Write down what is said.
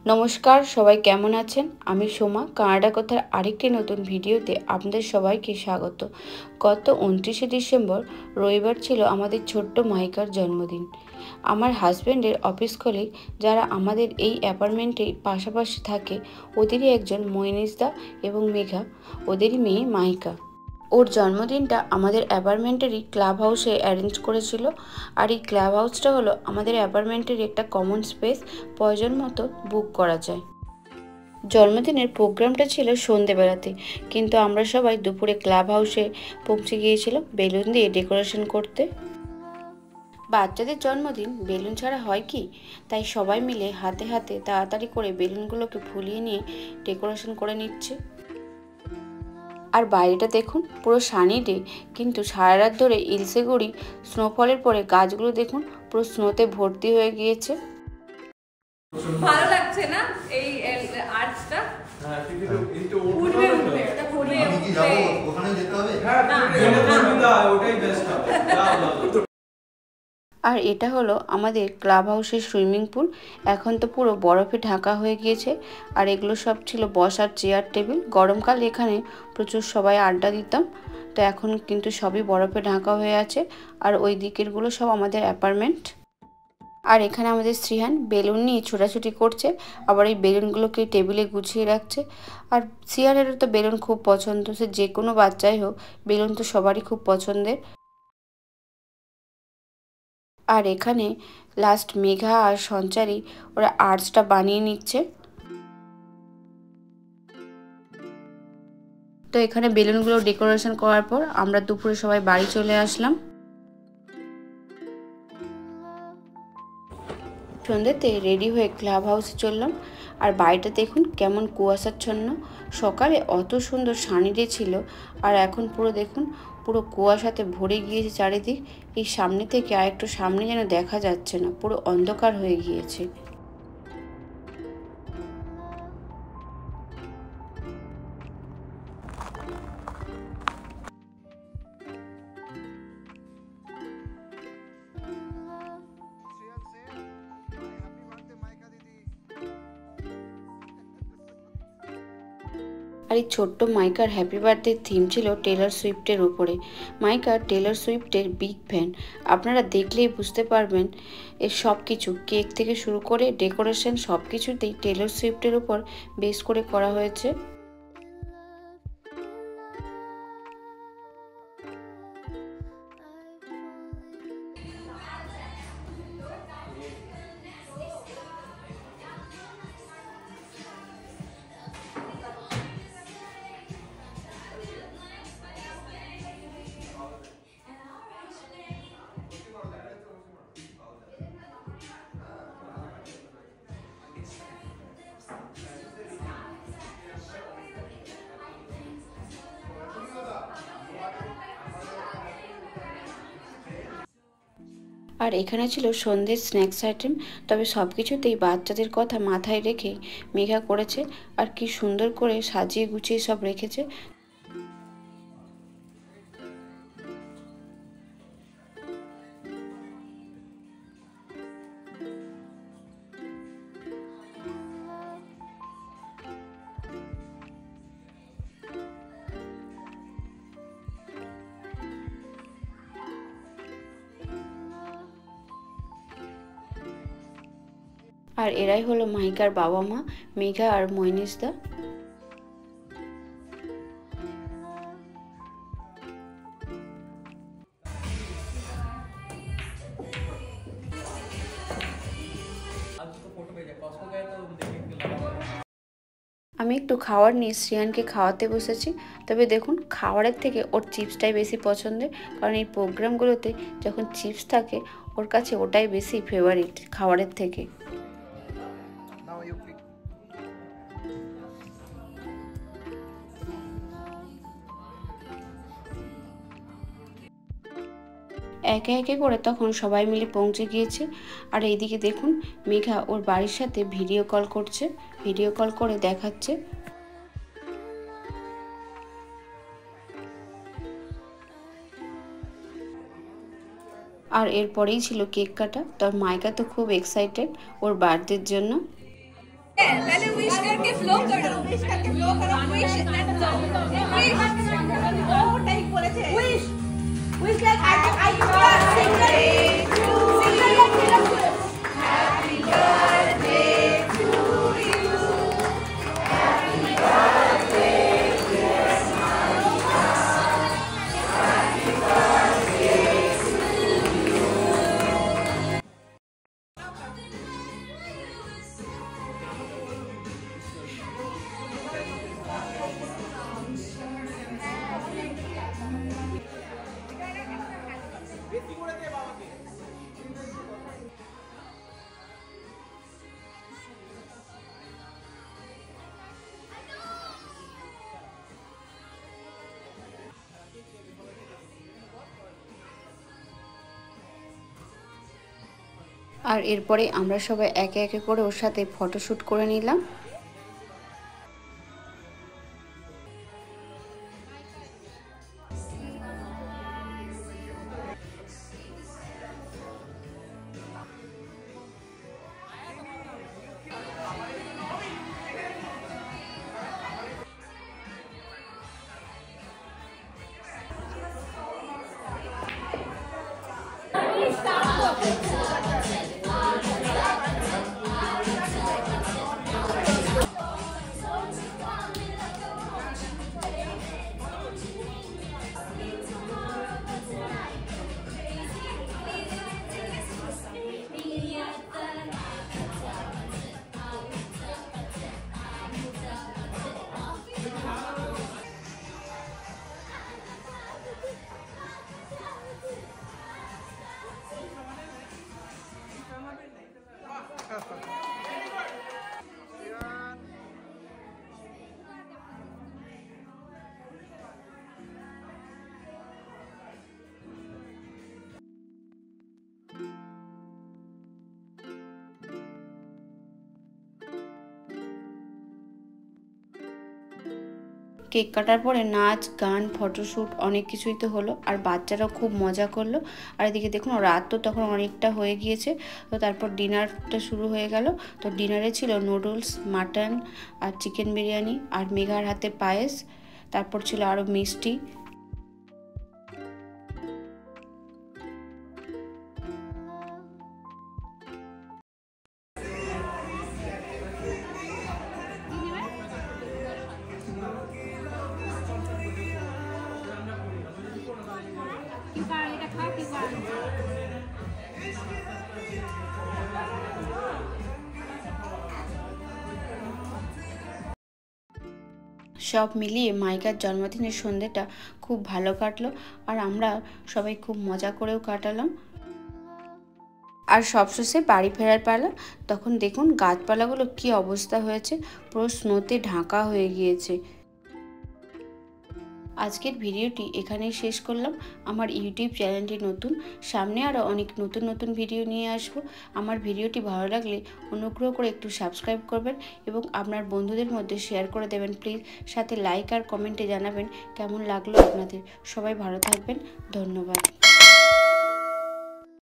নমস্কার, সবাই কেমন আছেন? আমি সোমা, কানাডা কথার আরেকটি নতুন ভিডিওতে আপনাদের সবাইকে স্বাগত। গত 29শে ডিসেম্বর রবিবার ছিল আমাদের ছোট্ট মাইকার জন্মদিন। আমার হাজব্যান্ডের অফিস কলিগ যারা আমাদের এই অ্যাপার্টমেন্টে পাশাপাশি থাকে, ওদেরই একজন মইনিসদা এবং মেঘা, ওদেরই মেয়ে মাইকা। ওর জন্মদিনটা আমাদের অ্যাপার্টমেন্টেরই ক্লাব হাউসে অ্যারেঞ্জ করেছিল। আর এই ক্লাব হাউসটা হলো আমাদের অ্যাপার্টমেন্টের একটা কমন স্পেস, প্রয়োজন মতো বুক করা যায়। জন্মদিনের প্রোগ্রামটা ছিল সন্ধেবেলাতে, কিন্তু আমরা সবাই দুপুরে ক্লাব হাউসে পৌঁছে গিয়েছিল বেলুন দিয়ে ডেকোরেশন করতে। বাচ্চাদের জন্মদিন বেলুন ছাড়া হয় কি, তাই সবাই মিলে হাতে হাতে তাড়াতাড়ি করে বেলুনগুলোকে ফুলিয়ে নিয়ে ডেকোরেশন করে নিচ্ছে। আর বাইরেটা দেখুন, পুরো সানি ডে, কিন্তু সারা রাত ধরে ইলশেগুড়ি স্নোফলের পরে গাছগুলো দেখুন পুরো স্নোতে ভর্তি হয়ে গিয়েছে। ভালো লাগছে না এই আর্টসটা? হ্যাঁ, কিন্তু উঠবে ওখানে যেতে হবে। হ্যাঁ, ওটাই বেস্ট হবে। আর এটা হলো আমাদের ক্লাব হাউসের সুইমিং পুল। এখন তো পুরো বরফে ঢাকা হয়ে গিয়েছে। আর এগুলো সব ছিল বসার চেয়ার টেবিল। গরমকালে এখানে প্রচুর সবাই আড্ডা দিতাম, তো এখন কিন্তু সবই বরফে ঢাকা হয়ে আছে। আর ওই দিকেরগুলো সব আমাদের অ্যাপার্টমেন্ট। আর এখানে আমাদের শ্রীহান বেলুন নিয়ে ছোটাছুটি করছে, আবার এই বেলুনগুলোকে টেবিলে গুছিয়ে রাখছে। আর শ্রীহানেরও তো বেলুন খুব পছন্দ, সে যে কোনো বাচ্চাই হোক, বেলুন তো সবারই খুব পছন্দের। আর এখানে লাস্ট মেঘা আর সঞ্চারী ওরা আর্টসটা বানিয়ে নিচ্ছে। তো এখানে বেলুনগুলো ডেকোরেশন করার পর আমরা দুপুরে সবাই বাড়ি চলে আসলাম। সন্ধ্যেতে রেডি হয়ে ক্লাব হাউসে চললাম। আর বাড়িটা দেখুন কেমন কুয়াশাচ্ছন্ন। সকালে অত সুন্দর সানি ডে ছিল, আর এখন পুরো দেখুন পুরো কুয়াশাতে ভরে গিয়েছে চারিদিক। এই সামনে থেকে আর একটু সামনে যেন দেখা যাচ্ছে না, পুরো অন্ধকার হয়ে গিয়েছে। আর এই ছোট্ট মাইকার হ্যাপি বার্থডে থিম ছিল টেলর সুইফটের উপরে। মাইকা টেলর সুইফটের বিগ ফ্যান, আপনারা দেখলেই বুঝতে পারবেন। এর সব কিছু, কেক থেকে শুরু করে ডেকোরেশন, সব কিছুতেই টেলর সুইফটের উপর বেস করে করা হয়েছে। আর এখানে ছিল সন্ধ্যের স্ন্যাক্স আইটেম। তবে সব কিছুতেই বাচ্চাদের কথা মাথায় রেখে মেঘা করেছে, আর কি সুন্দর করে সাজিয়ে গুছিয়ে সব রেখেছে। আর এরাই হলো মাইকার বাবা মা, মেঘা আর মইনিসদা। আমি একটু খাবার নিয়ে শ্রিয়ানকে খাওয়াতে বসেছি। তবে দেখুন, খাবারের থেকে ওর চিপসটাই বেশি পছন্দের, কারণ এই প্রোগ্রামগুলোতে যখন চিপস থাকে ওর কাছে ওটাই বেশি ফেভারিট খাবারের থেকে। একে একে করে তখন সবাই মিলে পৌঁছে গিয়েছে। আর এইদিকে দেখুন মেঘা ওর বাড়ির সাথে ভিডিও কল করছে, ভিডিও কল করে দেখাচ্ছে। আর এরপরেই ছিল কেক কাটা। তো মাইকা তো খুব এক্সাইটেড ওর বার্থডের জন্য। पहले विश करके फ्लो करो, विश करके फ्लो करो, विश दैट्स ऑल, विश ওটাই বলেছে, wish wish like I singer happy birthday to you, happy birthday dear मामा, हैप्पी बर्थडे टू यू। আর এরপরে আমরা সবাই একে একে করে ওর সাথে ফটোশ্যুট করে নিলাম। কেক কাটার পরে নাচ গান ফটোশ্যুট অনেক কিছুই তো হলো, আর বাচ্চারাও খুব মজা করলো। আর এদিকে দেখুন রাত তো তখন অনেকটা হয়ে গিয়েছে। তো তারপর ডিনারটা শুরু হয়ে গেল। তো ডিনারে ছিল নুডলস, মাটন আর চিকেন বিরিয়ানি আর মেঘার হাতে পায়েস, তারপর ছিল আরও মিষ্টি। সব মিলিয়ে মাইকার জন্মদিনের সন্ধ্যেটা খুব ভালো কাটলো, আর আমরা সবাই খুব মজা করেও কাটালাম। আর সবশেষে বাড়ি ফেরার পালা। তখন দেখুন গাছপালাগুলো কি অবস্থা হয়েছে, পুরো স্নোতে ঢাকা হয়ে গিয়েছে। আজকের ভিডিওটি এখানেই শেষ করলাম। আমার ইউটিউব চ্যানেলটি নতুন, সামনে আরও অনেক নতুন নতুন ভিডিও নিয়ে আসবো। আমার ভিডিওটি ভালো লাগলে অনুগ্রহ করে একটু সাবস্ক্রাইব করবেন এবং আপনার বন্ধুদের মধ্যে শেয়ার করে দেবেন প্লিজ। সাথে লাইক আর কমেন্টে জানাবেন কেমন লাগলো আপনাদের। সবাই ভালো থাকবেন, ধন্যবাদ।